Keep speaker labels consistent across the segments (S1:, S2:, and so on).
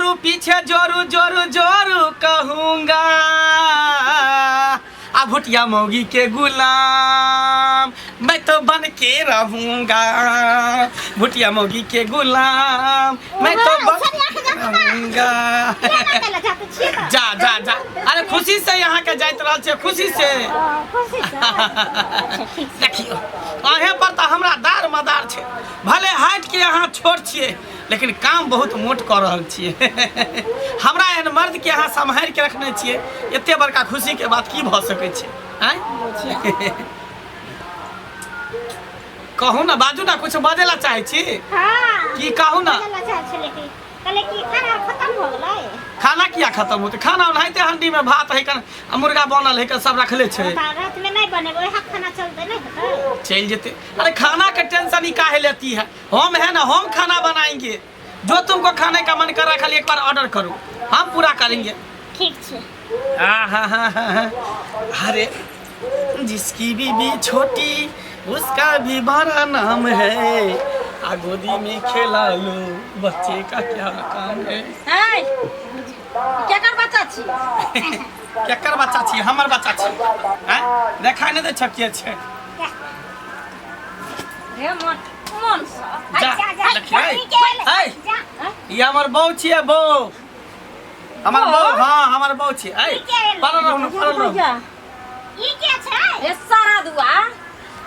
S1: जोरू पीछे जोरू जोरू जोरू कहूँगा आ भुटिया मोगी के गुलाम मैं तो बन के रहूँगा भुटिया मोगी के गुलाम मैं तो बन के रहूँगा। जा जा जा अरे खुशी से यहाँ के जाइत रहल छे खुशी से देखियो अहे पर तो हमरा दार मदार छे भले हाइट के यहाँ छोट छिए लेकिन काम बहुत मोट कर रहल छिए हमरा एहन मर्द के यहाँ सम्हार के रखने छिए एते बड़का खुशी के बात की भ सकै छै हैं कहू ना बाजू ना कुछ बजे ला चाहे छी
S2: हां
S1: की कहू ना
S2: कले की खाना खत्म हो गेलै
S1: खाना किया खत्म होते खाना ओनाहिते हंडी में भात है कन मुर्गा बनल है कन सब रखले छै
S2: रात में नहीं बने ओहे खाना चलते नहीं होतै
S1: चल जेते अरे खाना का टेंशन ही काहे लेती है हम है ना हम खाना बनाएंगे जो तुमको खाने का मन कर रहा खाली एक बार ऑर्डर करो हम पूरा करेंगे
S2: ठीक छे
S1: अरे जिसकी बीबी छोटी उसका भी बड़ा नाम है आ गोदी में खेला लो बच्चे का क्या काम है
S2: क्या कर बच्चा छी
S1: केकर बच्चा छी हमर बच्चा छी हैं देखा नहीं दे छकिए छे
S2: रे मन
S1: जा देखिए ये हमर बहू छिए बहू हमर बहू हां हमर बहू छी परल रहू
S2: ई के छै ए सारा दुआ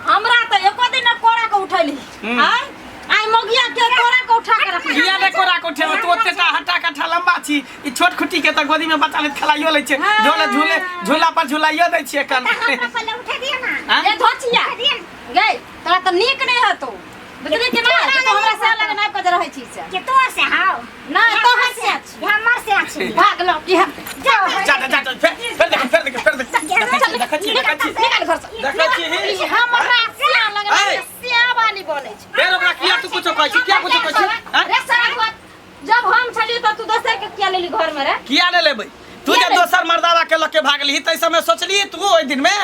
S2: हमरा त एको दिन कोरा के उठैली हैं आई मोगिया के कोरा के उठा के रखली
S1: किया ने कोरा के उठे तो ओतेटा हटा कट्ठा लंबा छी ई छोट खुटी के त गोदी में बच्चा ले खलाइयो ले छे झूले झूला पर झुलाइयो दै छिए कन
S2: पहले उठा दिया ना ए धोचिया गई तोरा त नीक नहीं हतो बुझली कि ना तो हमरा से लगे नाप के रहै छी से के तोर से हां ना तोहर से हमर से अछि भाग लो कि जा
S1: जा फिर देख
S2: निकाल घर से
S1: देखै छी
S2: हमरा से लगे सियाबानी बोलै छै
S1: फिर ओकरा किया तू कुछ कहै छी क्या कुछ कहै छी
S2: रे सारा जब हम छली त तू दोसर के किया लेली घर में रे
S1: किया ने लेबै तू जे दोसर मर्दावा के लके भागली तै समय सोचली तू ओइ दिन में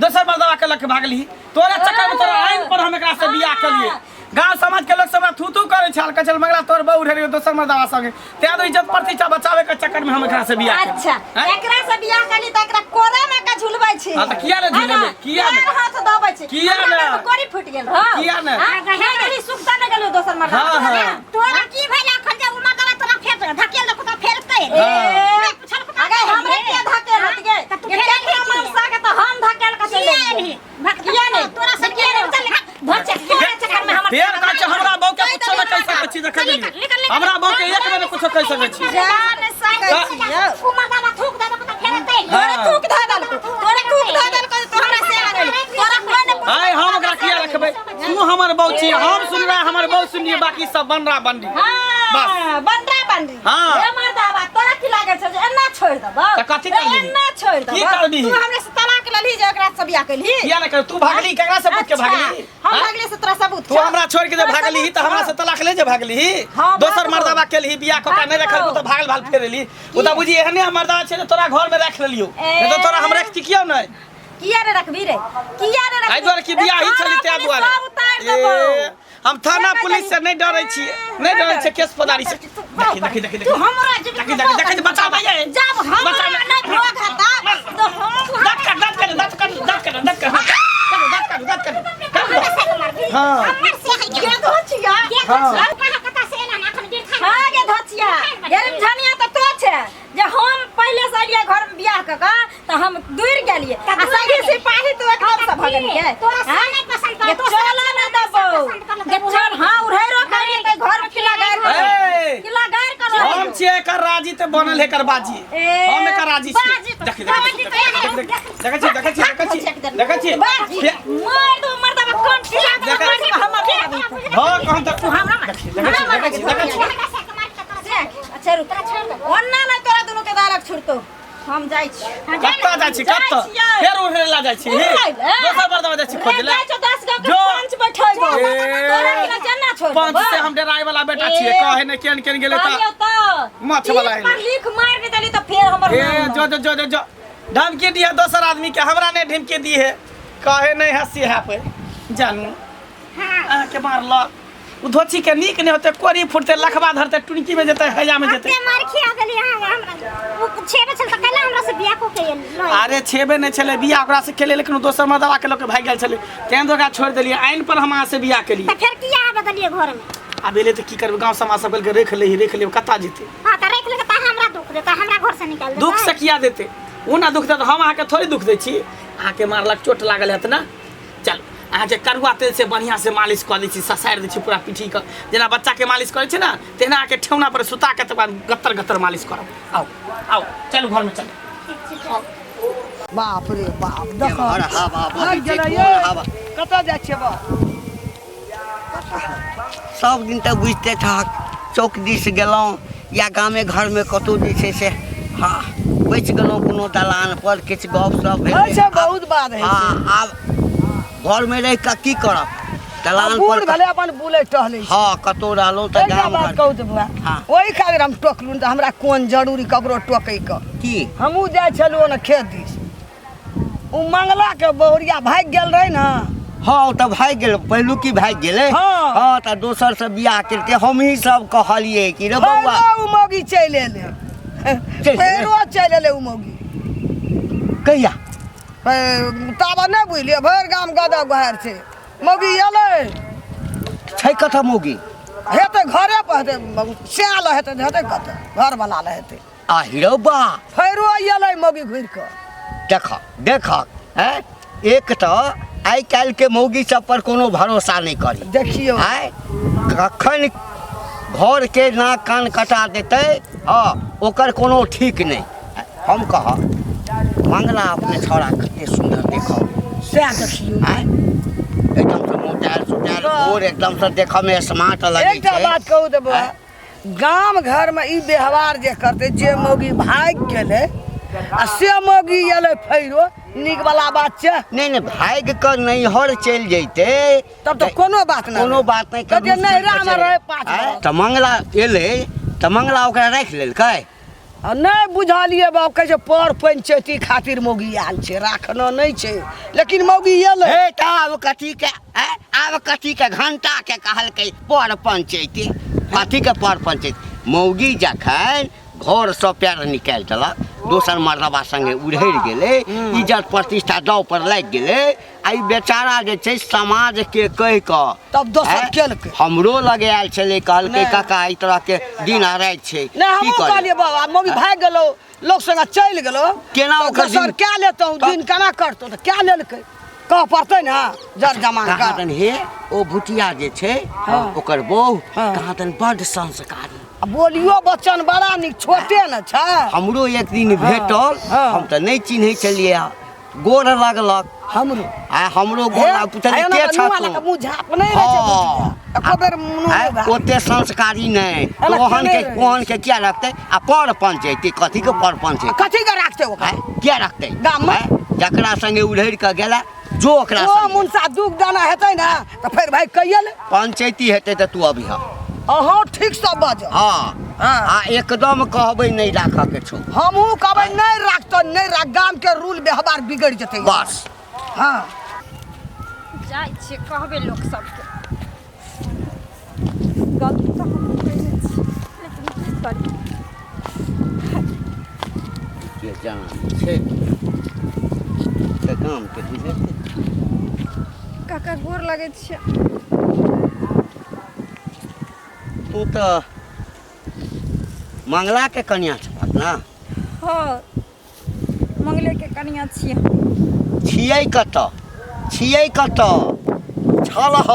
S1: दोसर मर्दावा के लके भागली तोरा चक्कर में तोरा आइन पर हम एकरा से बियाह कलिए गांव समाज के लोग सब थू थू करे छाल कचल मगला तोर बहु रे दोसर मर्दावा संगे ते तो इज्जत प्रतिष्ठा बचावे के चक्कर में हम एकरा से बियाह
S2: अच्छा एकरा से बियाह कली त एकरा कोरा में का झुलबै छै
S1: हां त किया ने झुलबै किया ने
S2: हाथ दबै छै
S1: किया ने
S2: कोरी फुट गेल हो
S1: किया ने
S2: हे गली सुखता न गेलो दोसर मर्दावा तोरा की भेला खजा उ मर्दावा तोरा फेर धकेल दको त फेरतै मैं पूछल अगे हमरे के धकेल हटगे ये के मनसा के त हम धकेल के चली किया ने तोरा से किया ने चल धोचे तोरा चक्कर में हमर
S1: फेर का छ हमरा बहु के कुछ न कह सकै छी देख गेली हमरा बहु के एक बेर कुछ कह सकै छी
S2: जान सकै छी उ मर्दावा थूक दे दको त फेरतै तोरा थूक ध दल तोरा थूक ध दल तो हमरा से आ गेल तोरा कोई ने
S1: आय हम ओकरा किया रखबै तू हमर बहु छी हम सुनबे हमर बहु सुनिए बाकी सब बनरा बंडी
S2: बस बनरा बंडी ए मर्दावा तोरा की लागे छै जे एना छोड़ दबो
S1: त कथि करली
S2: एना छोड़ दबो
S1: की करबी
S2: तू हमरे से तलाक लेली जे ओकरा से बियाह कइली
S1: किया न कर तू भागली केकरा से पूछ के भागली
S2: हम भागले से तोरा सबूत
S1: तू हमरा छोड़ के जे भागली त हमरा से तलाक ले जे भागली दोसर मर्दावा केलही बियाह कोका नहीं रखल त भागल भाल फेरली उ त बुझी एहने मर्दावा छै तोरा घर में रख लेलियो नहीं तो तोरा हमरा रख कियो नहीं
S2: किया रे रखबी रे किया रे रखबी
S1: आई द्वार की बियाह ही चली ते द्वार हम थाना पुलिस से नहीं डरै छी नहीं डरै छी केस फौजदारी से देखी
S2: तू हमरा
S1: देखी बचा भैया
S2: जब हम नहीं भोग हता तो हम
S1: दत कर हां
S2: हमर से के धोचिया हां कथा से ना अखन दिन खा हां के धोचिया गरम झनिया त तो छे जे हम पहले से आलिया घर में बियाह क त हम दूर गेलिए आ संगी सिपाही तो एकदम से भगलिए तोरा से नहीं पसंद कर तो चला ना दबो जे चल हां उड़ेरो करी त घर में किला गायर करो
S1: हम छे कर राजी त बनल है कर बाजी हम एकर राजी छी देखी
S2: मार दो मर्दावा कोन खिला
S1: हां कहन त तू हमरा देखी
S2: अच्छा रुका छोड़ ओन्ना ना तोरा दोनों के दालक छोड़तो हम जाई छी
S1: कत्ता जाई छी कत्ता फेर उड़े ला जाई छी दोसर मर्दावा जाई छी खोज ले
S2: जाई छ 10 गांव के पंच बैठैबो तोरा के ना जन्ना छोड़
S1: पंच से हम डराई वाला बेटा छिए कहे ने केन केन गेले त मछ वाला है
S2: लिख मार के देली त फेर हमर
S1: ए जो धमकी दिया दोसर आदमी के हमरा ने धमकी दी है कहे नहीं हंसी है पे जानू हां के मारल उ धोची के नीक नहीं होते, कोरी फुटते, लखबा धरते, टुनकी में जेते, हैया में जेते।
S3: मार खिया गेली हमरा वो 6 बजे चल त कहला हमरा से बियाह को के
S1: अरे 6 बजे नहीं चले बियाह ओकरा से केले, लेकिन दोसर मर्दवा के लोग के भाग गेल चले, तें दोगा छोड़ देलिए, आइन पर हम से बियाह के लिए।
S3: त फिर किया बदलिए घर में?
S1: अब एले त की करबे, गांव समाज सब के रख ले कता जेते।
S3: हां त रख ले त हमरा दुख देता, हमरा घर से निकाल दे।
S1: दुख से किया देते, उ ना दुख दे, हम आके थोड़ी दुख दे छी, आके मारलक, चोट लागल है त ना, चल अहाँ जे करुआ तेल से बढ़िया से मालिश कर दै छी, ससारि दै छी पूरा पीठी के, जेना बच्चा के मालिश करे छै ना, तेना आके ठेहुना पर सुता के तब गत्तर गत्तर मालिश करब। आओ आओ चलू घर में चल।
S4: बाप रे बाप, देखो
S5: हवा
S4: भाग गेला ये, कतऽ जाइ छियै बा?
S5: सब दिन तक बुझते ठक चौक दिस गेलहुँ या गामे घर में कतौ जे छै से हाँ बैठ गेलहुँ कोनो दलान पर, किछु गप सप
S4: होइ छै, बहुत बात है।
S5: हाँ आब घर में रह के की करब, दलान
S4: बूढ़
S5: पर
S4: भले अपन बुले टहले छै।
S5: हाँ कतौ रहलहुँ तऽ
S4: एकटा
S5: गाम
S4: बात
S5: घर
S4: कहू तऽ बुआ,
S5: हाँ।
S4: ओहि खातिर हम टोकलुन, तऽ हमरा कोन जरूरी ककरो टोकै के?
S5: की
S4: हमहूँ जाइ छलहुँ ने खेत दिस, उ मंगला के बहुरिया भागि गेल रहे ना।
S5: हाँ तऽ भागि गेल, पहिलुकी भागि गेलै।
S4: हाँ।
S5: हाँ तऽ दोसर से बियाह केलकै, हमही सब कहलियै कि रे बौआ
S4: फेरो उ मौगी चलि एलै,
S5: चलि एलै?
S4: फेरो चलि एलै उ मौगी।
S5: कहिया
S4: ताबा नहि बुझलियै, भरि गाम गदा गुहार छै, मौगी एलै
S5: छै कतऽ मौगी?
S4: हेतै घरे पर, हेतै स्याल हेतै, हेतै कतऽ घर बना ले हेतै।
S5: आहि रौ बा,
S4: फेरो एलै मौगी घुरि कऽ।
S5: देख हैं, एक तऽ आइ काल्हि के मौगी सब पर कोनो भरोसा नहीं करी।
S4: देखियो
S5: आइ कखन घर के नाक कान कटा देते, हाँ ओकर कोनो ठीक नहीं। हम कह मंगला अपने छौड़ा कते सुंदर देखो,
S4: सएह देखियो।
S5: आइ एकदम से मोटायल सोटायल गोर, एकदम से देखऽ में स्मार्ट लगे
S4: एकटा
S5: छै।
S4: बात कहू तऽ बउआ, गाम घर में ई व्यवहार जे करते, जे मौगी भागि गेलै आ से मौगी एलै फेरो, नीक वाला बात छै?
S5: नहीं भाग कर नैहर चल जैते
S4: तब तो कोनो बात नहीं,
S5: कोनो बात नहीं।
S4: कहते नैहरा में रहे 5
S5: आँय,
S4: बरस।
S5: तऽ मंगला एलै तऽ मंगला ओकरा राखि लेलकै।
S4: आ नहीं बुझलिए बाप, कहै छै पर पंचायती खातिर मौगी आयल छै, राखना नहीं छै, लेकिन मौगी एलै।
S5: हे तऽ आब कथी के आब कथी के घंटा के कहलकै पर पंचायती, कथी के पर पंचायती? मौगी जखन घर से पैर निकालि देलक, दोसर मर्दबा संगे उड़ि गेलै, इज्जत प्रतिष्ठा दाव पर लागि गेलै, आई बेचारा जे छै समाज के कहि कऽ
S4: तब दोसर केलकै।
S5: हमरो लगे आयल छलै, कहलकै
S4: नहीं।
S5: काका ई तरह के दिन आ राति छै,
S4: नहीं
S5: की
S4: हमहूँ
S5: करी?
S4: कहलिए बाबा, मौगी भागि गेलो, लोग संगे चलि गेलो,
S5: केना
S4: तऽ
S5: ओकर
S4: दोसर
S5: दिन-
S4: कए लेतौ, दिन केना करतौ? तऽ कए लेलकै, कह पड़तै ने जर जमान
S5: कहा
S4: का।
S5: दन हे ओ भुटिया जे छै
S4: हाँ।
S5: ओकर बहू
S4: हाँ।
S5: कहा दन बड़ संस्कारी,
S4: आ बोलियो बच्चन बड़ा नीक, छोटे न छै।
S5: हमरो एक दिन भेटल,
S4: हाँ।
S5: हम तऽ नहीं चिन्है छलियै, गोर लगलक,
S4: हमरो
S5: आ हमरो गोर लग पुछलियै के छ तू?
S4: मुँह झाप नहीं रहे छै
S5: हाँ।
S4: बुझिया, एको बेर मुँह
S5: आइ
S4: नहीं भाप।
S5: ओते संस्कारी नहीं,
S4: एना
S5: ओहन के
S4: केने रहे?
S5: कोहन के क्या रखते? आ पर पंचायती, कथी के पर पंचायती?
S4: कथी के राखते ओकरा?
S5: क्या रखते
S4: गाम में?
S5: आइ, जकरा संगे उड़ि के गेला जो ओकरा
S4: ओ
S5: संगे
S4: मुनसा दुख दाना हेतै ना, तऽ फिर भाई कहिए ले।
S5: पंचायती हेतै तऽ तू अभी
S4: अहाँ ठीक से बाज।
S5: हाँ
S4: हाँ।
S5: आ एकदम कहबै नहीं राखऽ के छौ,
S4: हमहूँ कहबै नहीं राखतो, नहीं राख, गाम के रूल व्यवहार बिगड़ जेतै।
S5: बस।
S4: हाँ
S2: जाइ छियै कहबै लोक सबके, गलती तऽ हम करै छी, लेकिन की करी?
S5: के जान छै तऽ काम के बुझेतै।
S2: काका गोर लगै छियै।
S5: तू तऽ मंगला के कन्या छह ना?
S2: हाँ मंगले के कनिया छियै।
S5: छियै कतऽ छलह,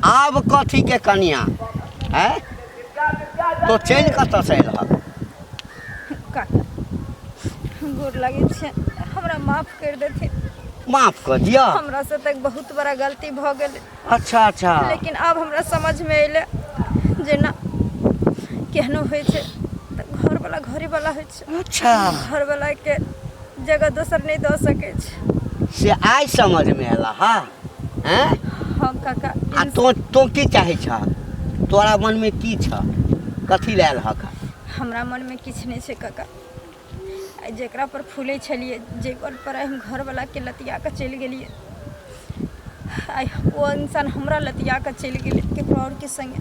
S5: आब कथी के कन्या हैं? तो चलि कतऽ से अयलह?
S2: काका गोर लगै छियै, हमरा माफ कर देथिन,
S5: माफ कर दिया।
S2: हमरा से तक बहुत बड़ा गलती भऽ गेलै,
S5: अच्छा
S2: लेकिन अब हमरा समझ में अयलै जे ना केहनो होइ छै तऽ घरवाला घरेवाला होइ छै,
S5: अच्छा
S2: घरवाला के जगह दोसर नहीं दऽ सकै छै।
S5: से आइ समझ में एला हा हैं?
S2: हाँ काका
S5: आ तो की चाहे छ? तोरा मन में की छ? कथी लेल हक?
S2: हमरा मन में किछु नहीं छै काका, आइ जेकरा पर फूले छलिए, जेकर पर हम घरवाला के लतिया के चलि गेलिए, वो इंसान हमरा लतिया के चल गेले केकरो और के संगे।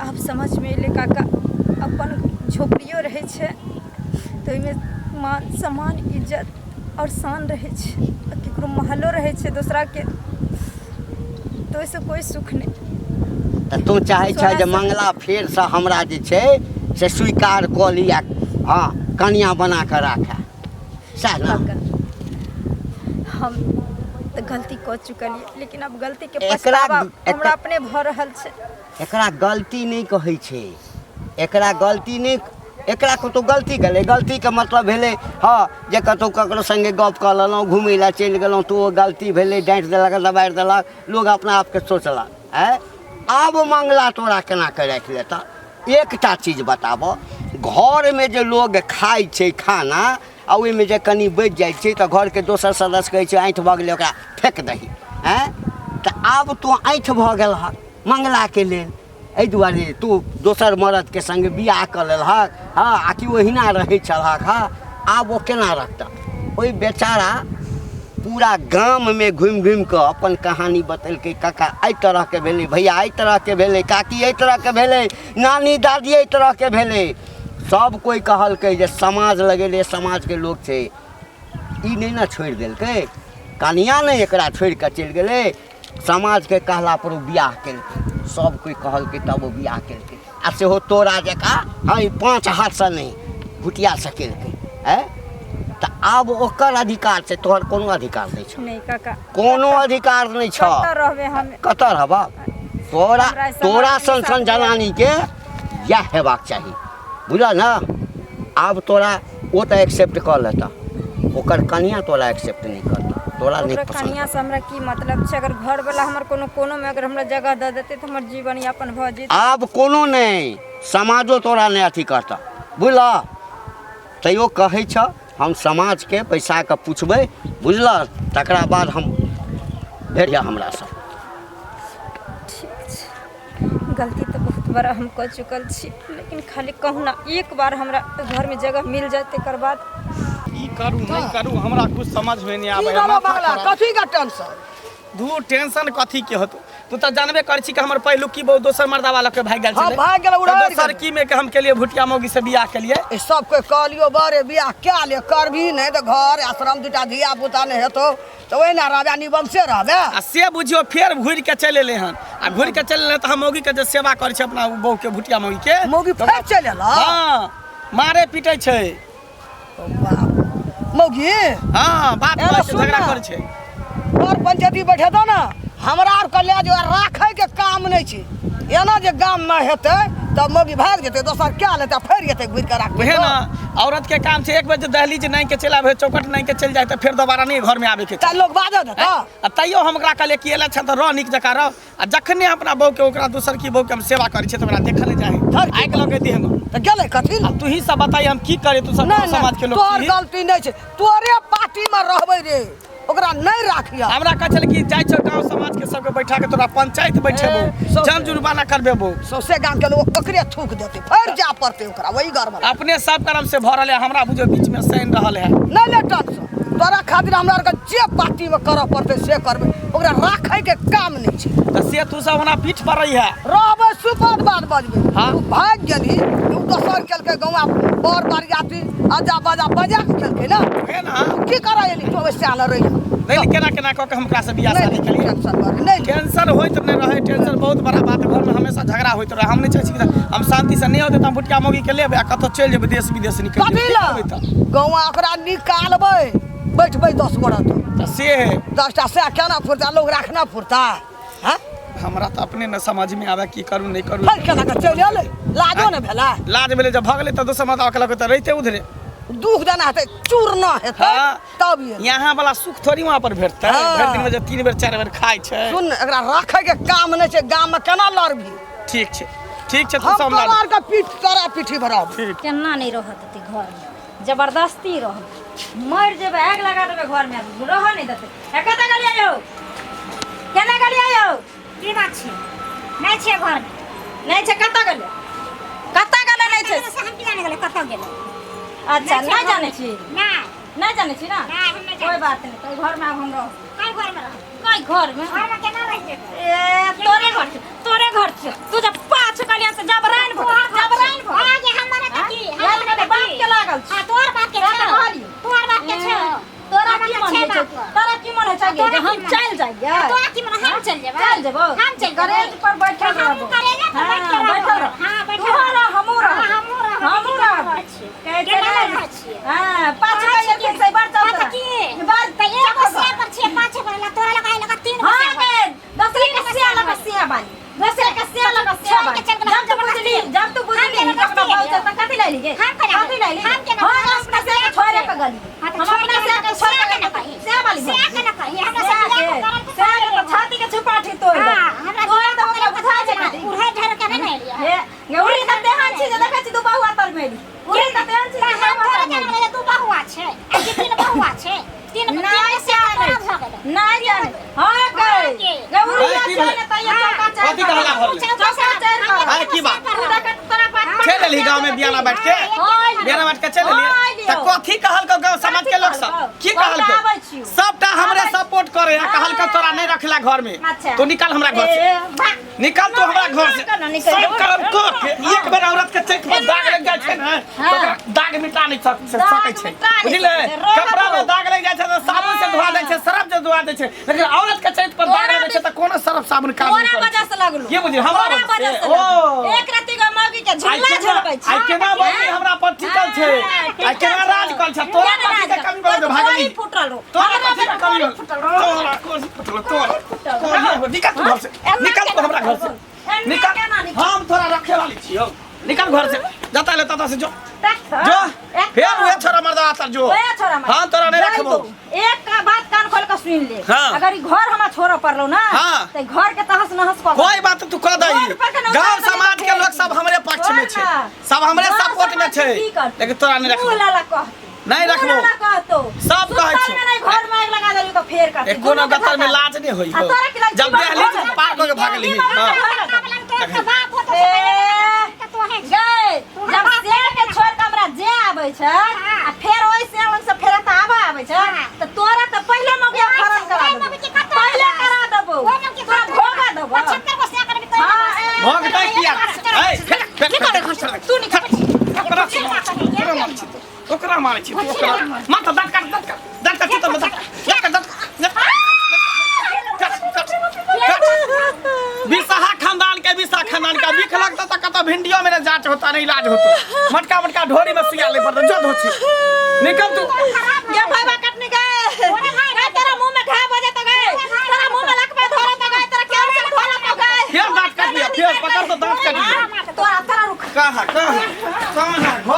S2: आप समझ में एले काका, अपन झोपड़ियो रहे छे तो ओइमे मान सम्मान इज्जत और शान रहे छे, केकरो महलो रहे छे दूसरा के, तो ऐसे कोई सुख नहीं।
S5: तो तू चाहे छ जे मंगला फेर से हमरा जे छे से स्वीकार क लिया, हाँ कन्या बना कर राखे सह ना।
S2: हम तो गलती कर चुकलिए, लेकिन अब गलती के
S5: एकरा-
S2: पछतावा
S5: एक-
S2: हमरा अपने भ रहल छे।
S5: एकरा गलती नहीं कहै छे, एकरा गलती नहीं, एकरा कतौ गलती गेलै, गलती के मतलब भेलै हाँ जे कतौ ककरो संगे गप कऽ लेलहुँ, घुमै लए चलि गेलहुँ तो ओ गलती भेलै, डाँटि देलक दबाड़ि देलक, लोग अपना आपके सोचलक है। आब मंगला तोरा केना के राखि लेता? एकटा चीज बताबऽ, घर में जे लोग खाइ छै खाना आ ओहिमे जे कनि बचि जाइ छै तऽ घरके दोसर सदस्य कहै छै आँठि भऽ गेलै ओकरा फेंक दही, हैं तऽ आब तू आँठि भऽ गेलहक मंगलाके लेल, एहि दुआरे तू दोसर मर्दके संगे बियाह कऽ लेलहक, हाँ आ कि ओहिना रहै छलहक, हाँ आब ओ केना रखता? ओहि बेचारा पूरा गाम में घुमि घुमि कऽ अपन कहानी बतेलकै, काका एहि तरहके भेलै, भैया एहि तरहके भेलै, काकी एहि तरहके भेलै, नानी दादी एहि तरहके भेलै। सब कोई कहलकै जे समाज लगेले, समाजके लोग छै, ई नहि ने छोड़ि देलकै, कनिया नहि एकरा छोड़ि कऽ चलि गेलै, समाजके कहला पर ओ बियाह केलकै, सब कोई कहलकै तब ओ बियाह केलकै, आ सेहो तोरा जकाँ हाँ 5 हाथसँ नहि भुटिया से केलकै है। तऽ आब ओकर अधिकार छै, तोहर कोनो अधिकार नहीं छौ,
S2: नहीं काका
S5: कोनो अधिकार नहीं छौ।
S2: कतऽ रहबे हम?
S5: कतऽ रहबा? तोरा
S2: हमरा समाज
S5: तोरा
S2: के
S5: सन
S2: साथ
S5: जनानी के यह हेबाक चाही, बुझल ना? आब तोरा वो तो एक्सेप्ट कर लेता, ओकर कनिया तोरा एक्सेप्ट नहीं करता, तोरा नहीं
S2: ओकरा
S5: पसंद।
S2: कनिया से हमरा की मतलब छै? अगर घर वाला हमर कोनो में अगर हमरा जगह दे देते तो हमर जीवन यापन भ जेतै।
S5: आब कोनो नहीं, समाजो तोरा नहीं अथी करता, बुझल? तैयो कहै छ हम समाज के पैसा के पूछबै, बुझल? तकरा बाद हम भेजिया हमरा सब।
S2: ठीक छै, गलती तो बहुत बड़ा हम कर चुकल छी, लेकिन खाली कहूँ ना एक बार हमरा घर में जगह मिल जाए तकर बाद
S1: की करू नहीं करू हमरा कुछ समझ में नहीं आवे।
S4: की बाबा बगला कथी का टेंशन?
S1: धू टेंशन कथी के होतो? तू तो जानबे कर छी कि हमर पहिलू की बहु दोसर मर्दा वाला के भाग गेल
S4: हाँ,
S1: छले,
S4: भाग गेल, उड़ा
S1: तो दोसर की में के हम के लिए भुटिया मौगी से बियाह के लिए
S4: ए सब कोई कहलियो बारे बियाह क्या ले करभी नहीं तो घर आश्रम दूटा धिया पुता नहीं हेतो तो ओहि ना रहबे, निबम से रहबे।
S1: आ से बुझियो फेर घुर के चले ले हन, आ घुर के चले ले त हम मौगी के जे सेवा कर छै अपना बहु के भुटिया मौगी के,
S4: मौगी फेर चले ला।
S1: हां मारे पीटे छै,
S4: मौगी
S1: हां बात
S4: एना
S1: बात
S4: सुन
S1: झगड़ा
S4: ना।
S1: कर छै।
S4: और पंचायती बैठे दो ना, हमरा आर के ले जो राखे के काम नहीं छै, एना जे गाम में हेते तब मौगी भाग जेते, दोसर क्या लेते फेर जेते घुर के राख।
S1: वहे ना औरत के काम छै, एक बेर जे दहलीज नहीं के चला भे चौकट नहीं के चल जाए त फिर दोबारा नहीं घर में आवे के छै।
S4: त लोग बाजो देता।
S1: आ तैयो हम ओकरा कहले कि एला छ त रह नीक जका रह, आ जखने अपना बहु के ओकरा दोसर की बहु के हम सेवा करै छै त ओकरा देखले जाए
S4: धर की
S1: आइ के लगे देह में।
S4: त गेले कथी?
S1: अब तू ही सब बताई हम की करे, तू सब
S4: नहीं
S1: समाज के लोग
S4: तोहर
S1: छी।
S4: गलती नहीं छै, तोरे पार्टी में रहबे रे, ओकरा नहीं राखिया।
S1: हमरा कह चल कि जाय छ गांव समाज के सबके बैठा के तोरा पंचायत बैठेबो,
S4: सब-
S1: जन जुर्माना करबेबो,
S4: सौसे गांव के लोग ओकरे थूक देते, फिर जा पड़ते ओकरा वही घर में।
S1: अपने सब कर्म से भरल है, हमरा बुझो बीच में सैन रहल है।
S4: नहीं ले टेंशन, तोरा खातिर हमरा आर के जे पार्टी में करऽ पड़ते से करबे, ओकरा राखे के काम नहीं छै।
S1: त से तू सब हमरा पीठ पर रही है।
S4: रहबे सुपद बात बजबे।
S1: हाँ।
S4: तू भाग गेली, तू दोसर केलके गौवा बर बारियाती आजा बाजा बजा के खेलके ना,
S1: है ना
S4: की करा एली तो वैसे आना रही।
S1: नहीं केना केना क के हमरा से बियाह शादी के लिए
S4: टेंशन कर नहीं
S1: टेंशन होइत नहीं रहे, टेंशन बहुत बड़ा बात है, घर में हमेशा झगड़ा होइत रहे। हम नहीं चाहे छी कि हम शांति से नहीं होते त हम भुटिया मौगी के लेबे आ कतो चल जेबे देश विदेश निकल
S4: कथी ला गौवा ओकरा निकालबे, बैठबे 10 गोरा
S1: त से
S4: 10टा से केना फुरता लोग रखना फुरता हैं?
S1: हमरा तो अपने न समझ में आवे की करू नहीं करू।
S4: फिर केना के चल एले, लाजो न भेला।
S1: लाज भेले जब भगले त दोसर मत अकल त रहते उधरे।
S4: दुख देना हेतै, चूरना हेतै
S1: हाँ।
S4: तब ये
S1: यहाँ वाला सुख थोड़ी वहाँ पर भेटतै,
S4: हाँ।
S1: भरि दिन में जे 3 बेर 4 बेर खाइ छै।
S4: सुन एकरा राखे के काम नहीं छै, गाम में केना लड़बी?
S1: ठीक छै ठीक छै, तू
S4: हम
S1: सब
S4: तोरा आर के पीठ तोरा पीठी भराब।
S2: केना नहीं रहत ती घर में, जबरदस्ती रह मर जेबे, आग लगा देबे घर में, रह नहीं देते। कतऽ गलिया यौ, केना गलिया यौ?
S3: की बात छै? नहीं छै घर।
S2: नहीं छै, कतऽ गलिया? कतऽ गले नहीं छै?
S3: से हम किया नहीं गेलै, कतऽ गेलै?
S2: अच्छा
S3: नहीं छै
S2: नहीं
S3: घर।
S2: जाने छी,
S3: नहीं
S2: नहीं जाने छी ना,
S3: नहीं, हम नहीं
S2: कोई
S3: जाने।
S2: बात नहीं, तो घर में आब हम रह।
S3: कई घर में रह।
S2: कोई घर में
S3: घर में केना रह जेतै
S2: ए तोरे घर से तू जब पाछ कलिया से जबराइन भो
S3: आगे हमरे त की
S2: याद में बाप के लागल
S3: हां तोर बात के
S2: कहली
S3: तोर बात के छै
S2: तोरा की मन है तोरा की मन है चाहिए जे हम चल जाइए
S3: तोरा की मन हम चल जेबै
S2: चल जेबो
S3: हम चल
S2: गैरेज पर बैठल रहबो
S3: गैरेज पर बैठल रह हां बैठल
S2: तोरा हमूरा
S3: हमूरा केना रह छियै
S2: हां पाछ कलिया के से बार चल
S3: बात की बात त एगो से पर छियै पाछ पर तोरा लगाई लगा 3
S2: हां के दूसरे के से लगा सिया बानी दूसरे के से लगा सिया बानी जब तू बुझली तब बहुत तक कथि ले लीगे कथि ले ली हम अपना से के छोरे के गली हम अपना से के छोरे के कही से वाली
S3: से के न कही हमरा से
S2: के छाती के छुपाठी तोड़ दे तोड़ दे हमरा बुझा जे
S3: उड़े ढेर के नहीं एलिया
S2: हे गौरी त देहन छी जे देखै छी तू बहुआ तर मेली उड़ी त देहन छी जे
S3: हम तोरा जाने तू बहुआ छै आ 3 बहुआ छै 3
S2: नहीं जाने नहीं जाने हां गई गौरी जाने त ये चौका
S1: कथी कहला भर अरे की बात चल ली गांव में बियाना बैठ के बियाना बैठ के चल ली त कथी कहल को गांव समाज के लोग सब की कहल को सबटा हमरे सपोर्ट करे है कहल को तोरा नहीं रखला घर में तो निकल हमरा घर से निकल तो हमरा घर से सब काम को के एक बार औरत के चेक पर दाग लग जाय छै ना तो दाग मिटा नहीं सकै छै बुझले कपड़ा में दाग लग जाय छै तो साबुन से धोआ दै छै सरफ से धोआ दै छै लेकिन औरत के चेक पर दाग लगे छै त कोनो सरफ साबुन काम नहीं करे
S2: वजह से लगलो
S1: ये बुझी हमरा वजह से ओ
S2: एक राती के मौगी के झुल्ला झलबै छै
S1: आई केना बनी हमरा पर टिकल छै आई केना राज कर छ तोरा कथि के कमी कर भागली
S2: फुटल रो
S1: तोरा कथि के कमी हो तोरा कोन फुटल तोरा निकल तू घर से निकल तू हमरा घर से निकल हम तोरा रखे वाली छियो निकल घर से जाता ले तता से जो जो फिर वे छोरा मर्दा आतर जो हां तोरा नहीं रखबो
S2: एक का बात कान खोल के सुन ले
S1: हाँ।
S2: अगर ई घर हमरा छोड़ पड़लो ना
S1: हाँ।
S2: त घर के तहस नहस कर
S1: कोई बात तू कह दई गांव समाज के लोग सब हमरे पक्ष में छै सब हमरे सपोर्ट में छै लेकिन तोरा नहीं रखबो
S2: लाला कह
S1: नहीं रखबो
S2: लाला कह तो
S1: सब कहै छै
S2: घर में आग लगा देली तो फेर कर
S1: एको न गतर में लाज नहीं होई हो जब दहली से पार कर के भागली हां
S3: बाप हो तो
S2: गए जब से के छोड़ के हमरा जे आबै छै आ फेर ओइ से उन से फेर त आबै छै त तोरा त पहिले मगिया खरन करा देबो पहिले करा देबो तोरा भोगा देबो
S3: 75 को से करबी तो
S1: भोग दई किया ए फेर निकल घर से
S2: तू निकल
S1: ओकरा मारै छी ओकरा माथा दांत काट चित्त में दांत बिसाहा खानदान के बिसा खानदान का बिख लगता त कत भिंडियो में जांच होता नहीं इलाज होता मटका मटका ढोरी में सुइया ले पड़ता जो धोछी निकल तू
S2: ये भाईबा कटने गए गए तेरा मुंह में घाव हो जाता गए तेरा मुंह में लकवा धोरा तो गए तेरा क्या से धोरा तो गए
S1: फिर दांत काट लिया फिर पकड़ तो दांत काट लिया
S2: तोरा रुक
S1: कहां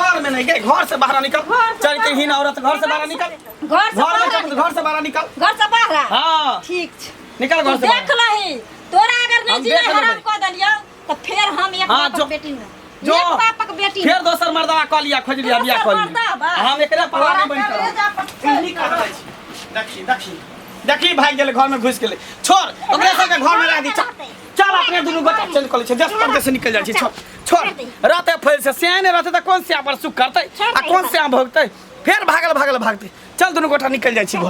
S1: घर में नहीं गए घर से बाहर निकल चल के हीन औरत घर से बाहर निकल घर से बाहर निकल
S2: घर से बाहर
S1: हां
S2: ठीक छै
S1: निकल घर से
S2: देख लही तोरा अगर नहीं जीना
S1: देख
S2: हराम कर दलियो तो फिर हम एक
S1: हाँ,
S2: बाप
S1: जो-
S2: के बेटी में
S1: जो
S2: एक बाप के बेटी
S1: फिर दोसर मर्दवा कह लिया खोज लिया बियाह कर
S2: मर्दवा?
S1: लिया हम एकरे पर नहीं बन
S2: तोरा
S1: देखी देखी भाग गेले घर में घुस गेले छोड़ ओकरे सब के घर में रह दी चल अपने दुनु गोटा चल कॉलेज से 10 पर्दे से निकल जाइ छी छोड़ रहते फैल से सियाने रहते त कौन से पर सुख करते आ कौन से भोगते फिर भागते चल दुनु गोटा निकल जाइ छी घर